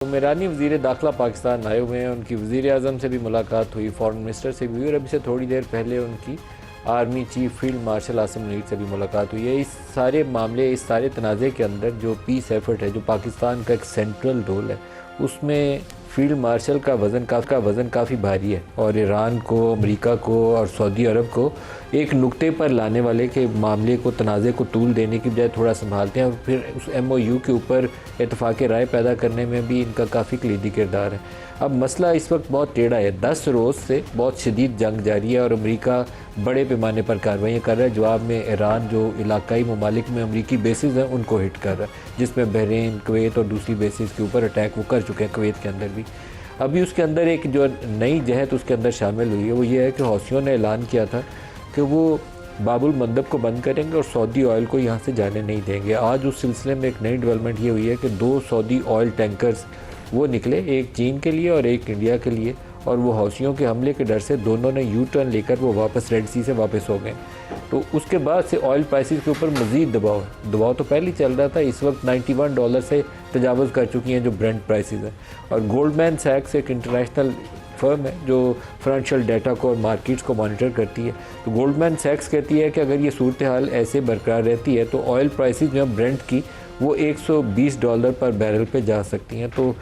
ईरानी वज़ीर दाखिला पाकिस्तान आए हुए हैं, उनकी वज़ीर आज़म से भी मुलाकात हुई, फ़ॉरेन मिनिस्टर से भी हुई और अभी से थोड़ी देर पहले उनकी army chief field marshal Asim Munir से भी मुलाकात हुई है। इस सारे मामले, इस सारे तनाज़े के अंदर जो पीस एफर्ट है, जो पाकिस्तान का एक सेंट्रल रोल है, उसमें फील्ड मार्शल का वज़न काफ़ी भारी है और ईरान को, अमेरिका को और सऊदी अरब को एक नुक्ते पर लाने वाले के मामले को, तनाज़े को तूल देने की बजाय थोड़ा संभालते हैं और फिर उस MOU के ऊपर इत्तफ़ाक़ राय पैदा करने में भी इनका काफ़ी कलीदी किरदार है। अब मसला इस वक्त बहुत टेढ़ा है। 10 रोज़ से बहुत शदीद जंग जारी है और अमेरिका बड़े पैमाने पर कार्रवाइयाँ कर रहा है। जवाब में ईरान जो इलाकाई ममालिक में अमरीकी बेसिस हैं उनको हिट कर रहा है, जिसमें बहरीन, कुवैत और दूसरी बेसिस के ऊपर अटैक वो कर चुके हैं, कुवैत के अंदर भी। अभी उसके अंदर एक जो नई जहत उसके अंदर शामिल हुई है वो ये है कि हौसियों ने ऐलान किया था कि वो बाबुल मंदब को बंद करेंगे और सऊदी ऑयल को यहाँ से जाने नहीं देंगे। आज उस सिलसिले में एक नई डेवलपमेंट ये हुई है कि 2 सऊदी ऑयल टैंकर्स वो निकले, एक चीन के लिए और एक इंडिया के लिए, और वो हौसियों के हमले के डर से दोनों ने यू टर्न लेकर वो वापस रेड सी से वापस हो गए। तो उसके बाद से ऑयल प्राइसेस के ऊपर मज़ीद दबाव तो पहले ही चल रहा था। इस वक्त $91 से तजावज़ कर चुकी हैं जो ब्रेंट प्राइसेस हैं। और गोल्डमैन सैक्स एक इंटरनेशनल फर्म है जो फाइनेंशियल डाटा को और मार्केट्स को मॉनिटर करती है। तो गोल्डमैन सैक्स कहती है कि अगर ये सूरत हाल ऐसे बरकरार रहती है तो ऑयल प्राइसेस जो ब्रेंट की वो $120 पर बैरल पे जा सकती हैं। तो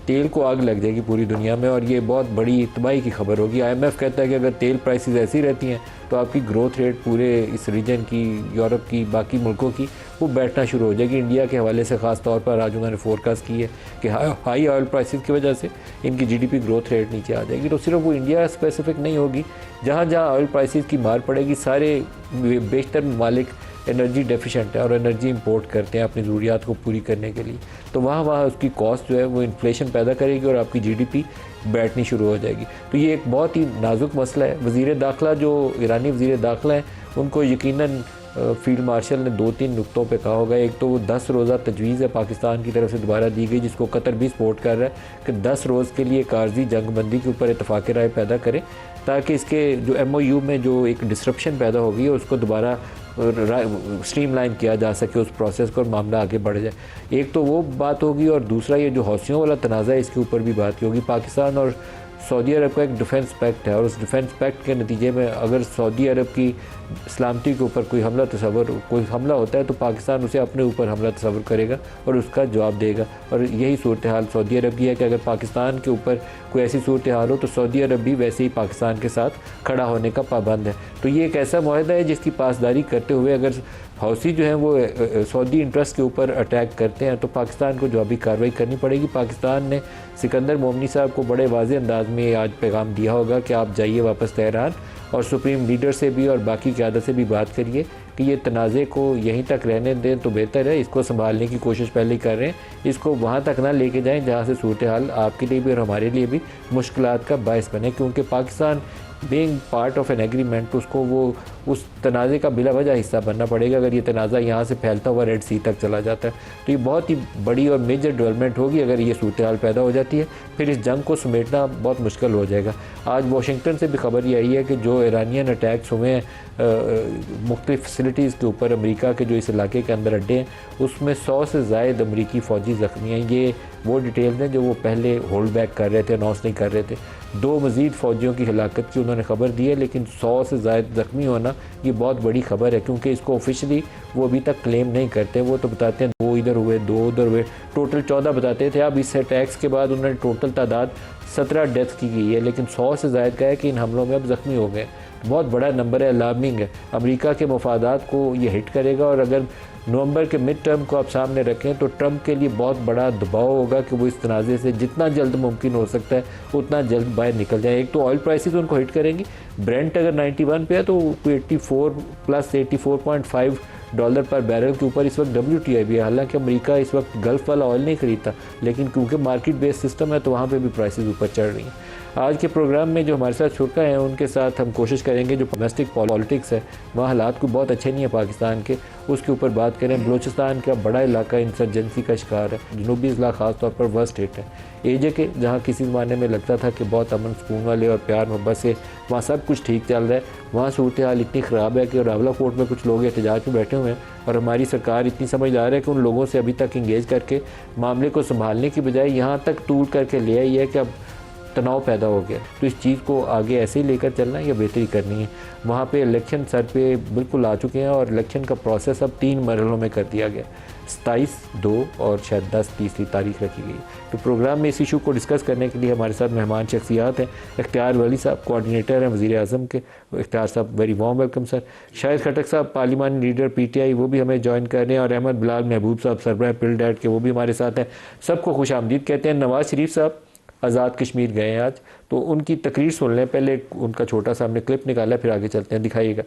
तेल को आग लग जाएगी पूरी दुनिया में और ये बहुत बड़ी तबाही की खबर होगी। IMF कहता है कि अगर तेल प्राइसेस ऐसी रहती हैं तो आपकी ग्रोथ रेट पूरे इस रीजन की, यूरोप की, बाकी मुल्कों की, वो बैठना शुरू हो जाएगी। इंडिया के हवाले से ख़ास तौर पर आज उन्होंने फोरकास्ट की है कि हाई ऑयल प्राइसेस की वजह से इनकी GDP ग्रोथ रेट नीचे आ जाएगी। तो सिर्फ वो इंडिया स्पेसिफिक नहीं होगी, जहाँ जहाँ ऑयल प्राइसेस की मार पड़ेगी सारे बेशतर ममालिक एनर्जी डेफिशिएंट है और एनर्जी इंपोर्ट करते हैं अपनी ज़रूरियात को पूरी करने के लिए। तो वहाँ उसकी कॉस्ट जो है वो इन्फ्लेशन पैदा करेगी और आपकी GDP बैठनी शुरू हो जाएगी। तो ये एक बहुत ही नाजुक मसला है। वज़ीर दाखिला जो ईरानी वज़ीर दाखिला हैं उनको यकीनन फील्ड मार्शल ने 2-3 नुक्तों पे कहा होगा। एक तो वो 10 रोज़ा तजवीज़ है पाकिस्तान की तरफ से दोबारा दी गई, जिसको कतर भी सपोर्ट कर रहा है कि 10 रोज़ के लिए कारजी जंगबंदी के ऊपर इत्तफ़ाक़ राय पैदा करें ताकि इसके जो MOU में जो एक डिसरप्शन पैदा हो गई है उसको दोबारा स्ट्रीमलाइन किया जा सके उस प्रोसेस को और मामला आगे बढ़ जाए। एक तो वो बात होगी और दूसरा ये जो हौसियों वाला तनाज़ा है इसके ऊपर भी बात की होगी। पाकिस्तान और सऊदी अरब का एक डिफेंस पैक्ट है और उस डिफेंस पैक्ट के नतीजे में अगर सऊदी अरब की सलामती के ऊपर कोई हमला होता है तो पाकिस्तान उसे अपने ऊपर हमला तस्वर करेगा और उसका जवाब देगा। और यही सूरत हाल सऊदी अरब की है कि अगर पाकिस्तान के ऊपर कोई ऐसी सूरत हाल हो तो सऊदी अरब भी वैसे ही पाकिस्तान के साथ खड़ा होने का पाबंद है। तो ये एक ऐसा मुआहदा है जिसकी पासदारी करते हुए अगर हौसी जो हैं वो सऊदी इंटरेस्ट के ऊपर अटैक करते हैं तो पाकिस्तान को जवाबी कार्रवाई करनी पड़ेगी। पाकिस्तान ने सिकंदर मोमनी साहब को बड़े वाज़े अंदाज में आज पैगाम दिया होगा कि आप जाइए वापस तेहरान और सुप्रीम लीडर से भी और बाकी क़यादत से भी बात करिए कि ये तनाज़े को यहीं तक रहने दें तो बेहतर है। इसको संभालने की कोशिश पहले ही कर रहे हैं, इसको वहाँ तक ना लेके जाएं जहाँ से सूरत हाल आपके लिए भी और हमारे लिए भी मुश्किलात का बायस बने। क्योंकि Pakistan being part of an agreement उसको वो उस तनाज़े का बिला वजह हिस्सा बनना पड़ेगा अगर ये तनाज़ा यहाँ से फैलता हुआ रेड सी तक चला जाता है। तो ये बहुत ही बड़ी और मेजर डेवलपमेंट होगी अगर ये सूरत हाल पैदा हो जाती है, फिर इस जंग को समेटना बहुत मुश्किल हो जाएगा। आज वाशिंगटन से भी खबर ये आई है कि जो ईरानियन अटैक्स हुए हैं मुख्तलिफ़ फैसिलिटीज़ के ऊपर, अमेरिका के जो इस इलाके के अंदर अड्डे हैं उसमें 100 से ज़ायद अमरीकी फ़ौजी ज़ख्मी हैं। ये वो डिटेल्स हैं जो वो पहले होल्ड बैक कर रहे थे, अनाउंस नहीं कर रहे थे। 2 मज़ीद फ़ौजियों की हिलाकत की उन्होंने खबर दी है, लेकिन 100 से ज़ायद ज़ख्मी होना ये बहुत बड़ी खबर है क्योंकि इसको ऑफिशियली वो अभी तक क्लेम नहीं करते। वो तो बताते हैं 2 इधर हुए, 2 उधर हुए, टोटल 14 बताते थे। अब इस अटैक्स के बाद उन्होंने टोटल तादाद 17 डेथ की गई है, लेकिन 100 से ज़ायद का है कि इन हमलों में अब ज़ख्मी हो गए। बहुत बड़ा नंबर है, अलार्मिंग है। अमेरिका के मफादात को ये हिट करेगा और अगर नवंबर के मिड टर्म को आप सामने रखें तो ट्रंप के लिए बहुत बड़ा दबाव होगा कि वो इस तनाज़े से जितना जल्द मुमकिन हो सकता है उतना जल्द बाहर निकल जाए। एक तो ऑयल प्राइसेस उनको हिट करेंगी। ब्रेंट अगर 91 पे है तो 84 प्लस $84.5 पर बैरल के ऊपर इस वक्त WTI भी है। हालांकि अमेरिका इस वक्त गल्फ़ वाला ऑयल नहीं खरीदता, लेकिन क्योंकि मार्केट बेस्ड सिस्टम है तो वहाँ पे भी प्राइसेस ऊपर चढ़ रही हैं। आज के प्रोग्राम में जो हमारे साथ शुरा हैं उनके साथ हम कोशिश करेंगे जो डोमेस्टिक पॉलिटिक्स है वहाँ हालात को बहुत अच्छे नहीं है पाकिस्तान के, उसके ऊपर बात करें। बलूचिस्तान का बड़ा इलाका इंसर्जेंसी का शिकार है, जनूबी अजला ख़ास तौर पर वर्स्ट हिट है। एजे के जहाँ किसी ज़माने में लगता था कि बहुत अमन सुकून वाले और प्यार मोहब्बत से वहाँ सब कुछ ठीक चल रहा है, वहाँ सूरत हाल इतनी ख़राब है कि रावलाकोट में कुछ लोग एहतजाज में बैठे हुए हैं और हमारी सरकार इतनी समझदार है कि उन लोगों से अभी तक इंगेज करके मामले को संभालने की बजाय यहाँ तक तूल करके ले आई है कि अब तनाव पैदा हो गया। तो इस चीज़ को आगे ऐसे ही लेकर चलना है या बेहतरी करनी है। वहाँ पे इलेक्शन सर पे बिल्कुल आ चुके हैं और इलेक्शन का प्रोसेस अब 3 मरहलों में कर दिया गया, 27, 2 और शायद 10 तीसरी तारीख रखी गई। तो प्रोग्राम में इस इशू को डिस्कस करने के लिए हमारे साथ मेहमान शख्सियात हैं। इख्तियार वली साहब कोऑर्डिनेटर हैं वज़ीर आज़म के। इख्तियार साहब very warm welcome sir. Shahid Khattak साहब पार्लिमानी लीडर PTI वो भी हमें ज्वाइन कर रहे हैं और अहमद बिलाल महबूब साहब सरबराह पिलडैट के वो भी हमारे साथ हैं। सबको खुश आमदीद कहते हैं। नवाज़ शरीफ साहब आज़ाद कश्मीर गए हैं आज, तो उनकी तकरीर सुन लें। पहले उनका छोटा सा हमने क्लिप निकाला, फिर आगे चलते हैं, दिखाइएगा।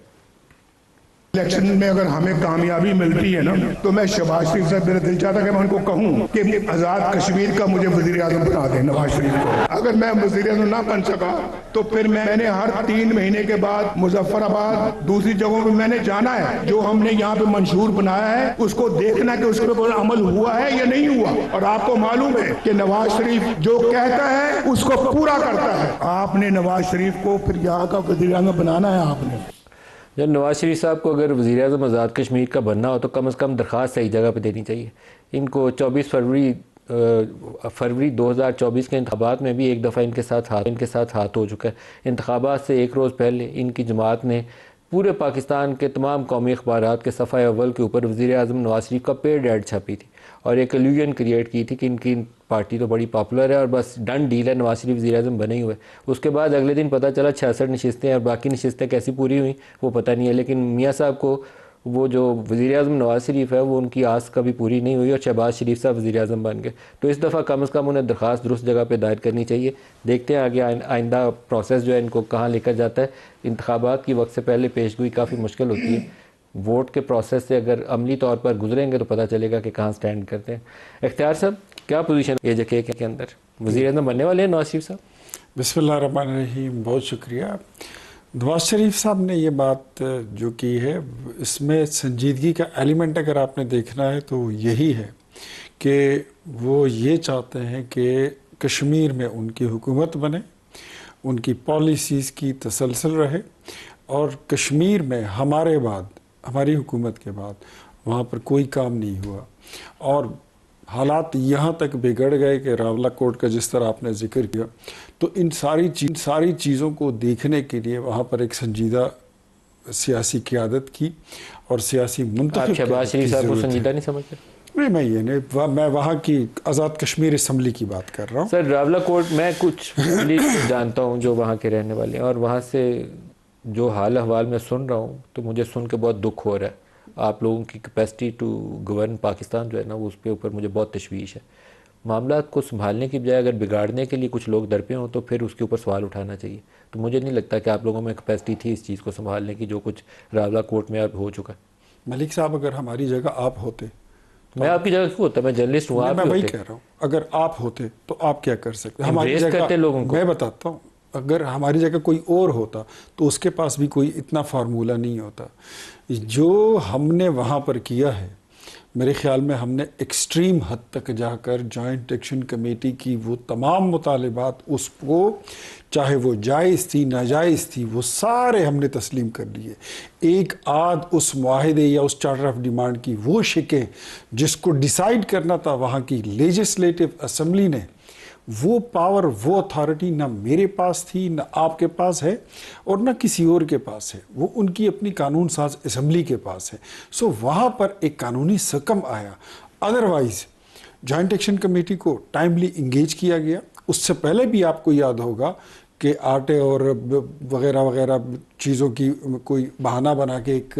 इलेक्शन में अगर हमें कामयाबी मिलती है ना तो मैं शहबाज शरीफ साहब, मेरा दिल चाहता है कि मैं उनको कहूँ कि आज़ाद कश्मीर का मुझे वज़ीर आज़म बना दें नवाज शरीफ को। अगर मैं वज़ीर आज़म ना बन सका तो फिर मैंने हर 3 महीने के बाद मुजफ्फराबाद दूसरी जगहों पर मैंने जाना है, जो हमने यहाँ पे मंशूर बनाया है उसको देखना कि उस पर कोई अमल हुआ है या नहीं हुआ। और आपको मालूम है कि नवाज शरीफ जो कहता है उसको पूरा करता है। आपने नवाज शरीफ को फिर यहाँ का वज़ीर आज़म बनाना है। आपने जब नवाज़ शरीफ साहब को अगर वज़ीर आज़म आज़ाद कश्मीर का बनना हो तो कम से कम दरख्वास्त सही जगह पे देनी चाहिए। इनको 24 फरवरी 2024 के इंतखाबात में भी एक दफ़ा इनके साथ हाथ हो चुका है। इंतखाबात से एक रोज़ पहले इनकी जमात ने पूरे पाकिस्तान के तमाम कौमी अखबारात के सफ़ा अव्वल के ऊपर वज़ीर आज़म नवाज़ शरीफ का पेड ऐड छपी थी और एक इल्यूजन क्रिएट की थी कि इनकी पार्टी तो बड़ी पॉपुलर है और बस डन डील है, नवाज शरीफ वज़ीर आज़म बने ही हुए। उसके बाद अगले दिन पता चला 66 नशिस्तें और बाकी नशिस्तें कैसी पूरी हुई वो पता नहीं है। लेकिन मियाँ साहब को वो जो वज़ीर आज़म नवाज शरीफ है वो उनकी आस कभी पूरी नहीं हुई और शहबाज शरीफ साहब वज़ीर आज़म बन गए। तो इस दफ़ा कम से कम उन्हें दरख्वास्त दुरुस्त जगह पर दायर करनी चाहिए। देखते हैं आगे आइंदा प्रोसेस जो है इनको कहाँ लेकर जाता है। इंतखाबात की वक्त से पहले पेशगोई काफ़ी मुश्किल होती है। वोट के प्रोसेस से अगर अमली तौर पर गुजरेंगे तो पता चलेगा कि कहाँ स्टैंड करते हैं। इख्तियार साहब क्या पोजीशन है एजे के अंदर, वज़ीर आज़म बनने वाले हैं नवाज शरीफ साहब? बिस्मिल्लाहिर्रहमानिर्रहीम, बहुत शुक्रिया। नवाज शरीफ साहब ने ये बात जो की है इसमें संजीदगी का एलिमेंट अगर आपने देखना है तो यही है कि वो ये चाहते हैं कि कश्मीर में उनकी हुकूमत बने, उनकी पॉलिसीज़ की तसलसल रहे और कश्मीर में हमारे बाद, हमारी हुकूमत के बाद वहाँ पर कोई काम नहीं हुआ और हालात यहाँ तक बिगड़ गए कि रावलाकोट का जिस तरह आपने जिक्र किया, तो इन सारी चीज़ों को देखने के लिए वहाँ पर एक संजीदा सियासी क़यादत की और सियासी मुंतखब शहबाज शरीफ साहब को संजीदा नहीं समझते? नहीं, मैं वहाँ की आज़ाद कश्मीर असम्बली की बात कर रहा हूँ। सर रावलाकोट मैं कुछ जानता हूँ जो वहाँ के रहने वाले हैं और वहाँ से जो हाल अहवाल मैं सुन रहा हूँ तो मुझे सुन के बहुत दुख हो रहा है। आप लोगों की कैपेसिटी टू गवर्न पाकिस्तान जो है ना वो उसके ऊपर मुझे बहुत तशवीश है। मामला को संभालने की बजाय अगर बिगाड़ने के लिए कुछ लोग दरपे हों तो फिर उसके ऊपर सवाल उठाना चाहिए। तो मुझे नहीं लगता कि आप लोगों में कैपेसिटी थी इस चीज़ को संभालने की जो कुछ रावलाकोट में अब हो चुका है। मलिक साहब, अगर हमारी जगह आप होते तो मैं आपकी जगह क्यों होता? मैं जर्नलिस्ट हूँ, आप मैं वही कह रहा हूँ, अगर आप होते तो आप क्या कर सकते? हमारी जगह करते लोगों को मैं बताता हूँ, अगर हमारी जगह कोई और होता तो उसके पास भी कोई इतना फार्मूला नहीं होता। जो हमने वहाँ पर किया है, मेरे ख्याल में हमने एक्सट्रीम हद तक जाकर जॉइंट एक्शन कमेटी की वो तमाम मुतालिबात, उसको चाहे वो जायज़ थी नाजायज़ थी, वो सारे हमने तस्लीम कर लिए। एक आध उस मुआहिदे या उस चार्टर ऑफ डिमांड की वो शिकें जिसको डिसाइड करना था वहाँ की लेजिस्लेटिव असम्बली ने, वो पावर, वो अथॉरिटी ना मेरे पास थी, ना आपके पास है और ना किसी और के पास है, वो उनकी अपनी कानून साज असम्बली के पास है। सो वहाँ पर एक कानूनी सकम आया। अदरवाइज़ जॉइंट एक्शन कमेटी को टाइमली इंगेज किया गया। उससे पहले भी आपको याद होगा कि आटे और वगैरह वगैरह चीज़ों की कोई बहाना बना के एक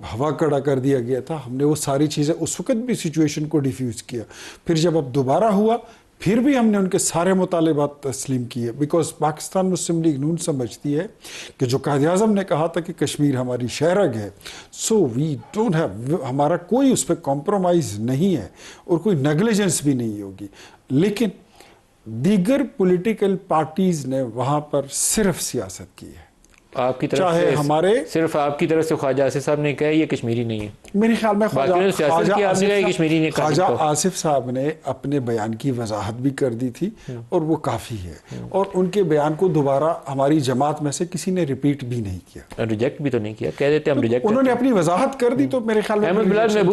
हवा कड़ा कर दिया गया था। हमने वो सारी चीज़ें उस वक़्त भी सिचुएशन को डिफ्यूज़ किया। फिर जब अब दोबारा हुआ फिर भी हमने उनके सारे मुतालिबात तस्लीम किए, बिकॉज पाकिस्तान मुस्लिम लीग नून समझती है कि जो कायद आज़म ने कहा था कि कश्मीर हमारी शहरग है, सो वी डोंट हैव, हमारा कोई उस पर कॉम्प्रोमाइज़ नहीं है और कोई नेगलिजेंस भी नहीं होगी। लेकिन दीगर पॉलिटिकल पार्टीज ने वहां पर सिर्फ सियासत की है। आपकी तरफ चाहे से हमारे सिर्फ आपकी तरफ से ख्वाजा आसिफ साहब ने कहा ये कश्मीरी नहीं है। मेरे ख्याल में बाकी ने सियासत की, आपने कहा ये कश्मीरी ने कहा। ख्वाजा आसिफ साहब ने अपने बयान की वजाहत भी कर दी थी और वो काफ़ी है, और उनके बयान को दोबारा हमारी जमात में से किसी ने रिपीट भी नहीं किया, रिजेक्ट भी तो नहीं किया, कह देते हम रिजेक्ट। उन्होंने अपनी वजाहत कर दी तो मेरे ख्याल में अहमद बिलाल महबूब